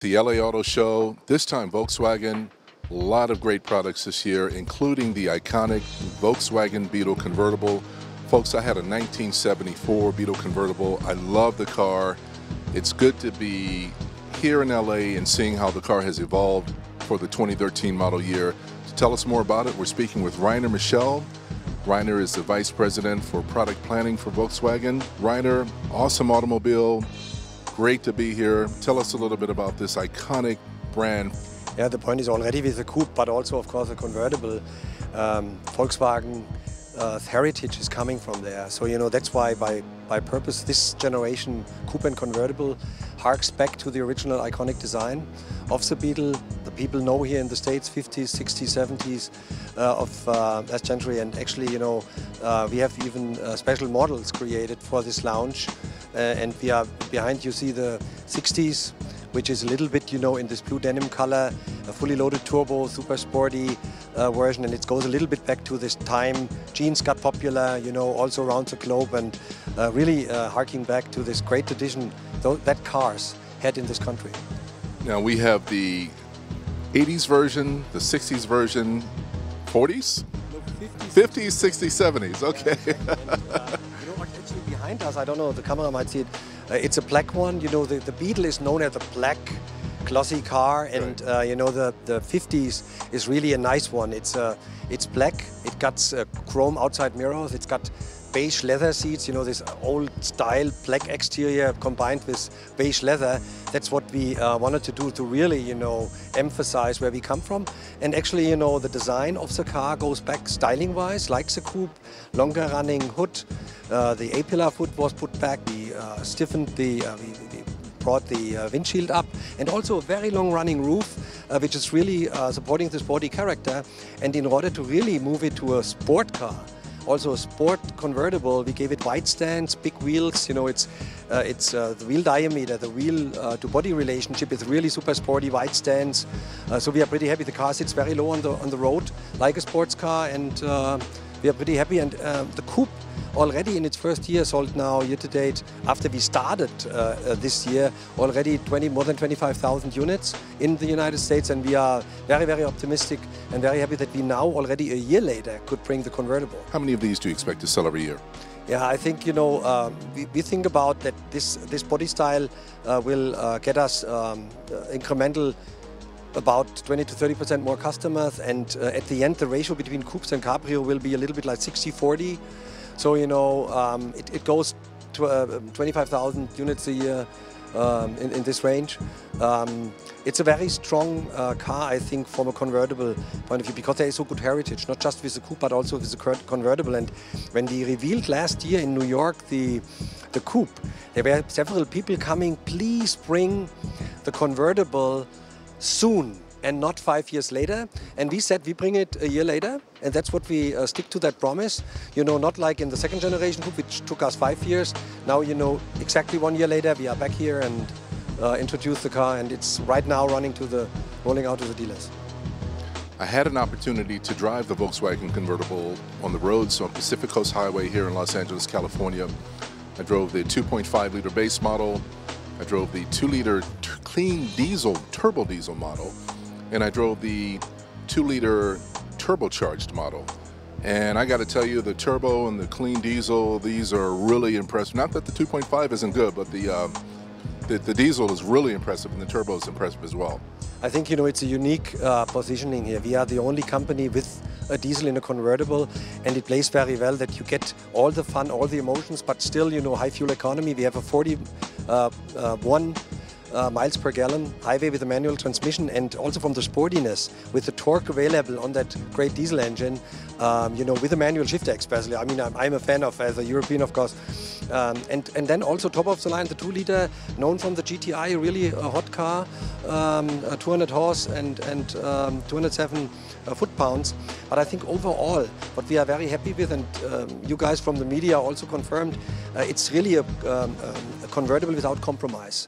The LA Auto Show, this time Volkswagen. A lot of great products this year, including the iconic Volkswagen Beetle Convertible. Folks, I had a 1974 Beetle Convertible. I love the car. It's good to be here in LA and seeing how the car has evolved for the 2013 model year. To tell us more about it, we're speaking with Michel. Rainer is the Vice President for Product Planning for Volkswagen. Rainer, awesome automobile. Great to be here. Tell us a little bit about this iconic brand. Yeah, the point is already with the coupe, but also, of course, the convertible. Volkswagen heritage is coming from there. So, you know, that's why by purpose this generation coupe and convertible harks back to the original iconic design of the Beetle. The people know here in the States, 50s, 60s, 70s of last century. And actually, you know, we have even special models created for this lounge. And we are behind, you see the 60s, which is a little bit, you know, in this blue denim color, a fully loaded turbo, super sporty version, and it goes a little bit back to this time. Jeans got popular, you know, also around the globe, and really harking back to this great tradition that cars had in this country. Now we have the 80s version, the 60s version, 40s? No, 50s, 60s, 70s, okay. Yeah, you know what, actually behind us, I don't know, the camera might see it, it's a black one. You know, the Beetle is known as a black glossy car, and right. You know, the 50s is really a nice one. It's black, it got chrome outside mirrors, it's got beige leather seats, you know, this old style black exterior combined with beige leather. That's what we wanted to do to really, you know, emphasize where we come from. And actually, you know, the design of the car goes back styling-wise, like the coupe, longer running hood. The A-pillar hood was put back, we stiffened we brought the windshield up, and also a very long running roof, which is really supporting the sporty character. And in order to really move it to a sport car, also a sport convertible, we gave it wide stands, big wheels. You know, it's the wheel diameter, the wheel to body relationship is really super sporty, wide stands. So we are pretty happy. The car sits very low on the road, like a sports car, and we are pretty happy. And the coupe already in its first year sold now year to date, after we started this year, already more than 25,000 units in the United States, and we are very, very optimistic and very happy that we now already a year later could bring the convertible. How many of these do you expect to sell every year? Yeah, I think, you know, we think about that this body style will get us incremental about 20 to 30% more customers, and at the end the ratio between coupes and cabrio will be a little bit like 60-40. So, you know, it goes to 25,000 units a year in this range. It's a very strong car, I think, from a convertible point of view, because there is so good heritage, not just with the coupe, but also with the convertible. And when we revealed last year in New York the coupe, there were several people coming, please bring the convertible soon and not 5 years later. And we said we bring it a year later, and that's what we stick to that promise. You know, not like in the second generation coupe, which took us 5 years. Now, you know, exactly 1 year later, we are back here and introduce the car, and it's right now rolling out to the dealers. I had an opportunity to drive the Volkswagen convertible on the roads on Pacific Coast Highway here in Los Angeles, California. I drove the 2.5-liter base model. I drove the 2-liter clean diesel, turbo diesel model. And I drove the 2-liter turbocharged model. And I got to tell you, the turbo and the clean diesel, these are really impressive. Not that the 2.5 isn't good, but the diesel is really impressive, and the turbo is impressive as well. I think, you know, it's a unique positioning here. We are the only company with a diesel in a convertible, and it plays very well that you get all the fun, all the emotions, but still, you know, high fuel economy. We have a 41 miles per gallon highway with a manual transmission, and also from the sportiness with the torque available on that great diesel engine, you know, with a manual shifter especially. I mean, I'm a fan of, as a European, of course. And then also top of the line, the 2-liter, known from the GTI, really a hot car, 200 horse and 207 foot-pounds. But I think overall, what we are very happy with, and you guys from the media also confirmed, it's really a convertible without compromise.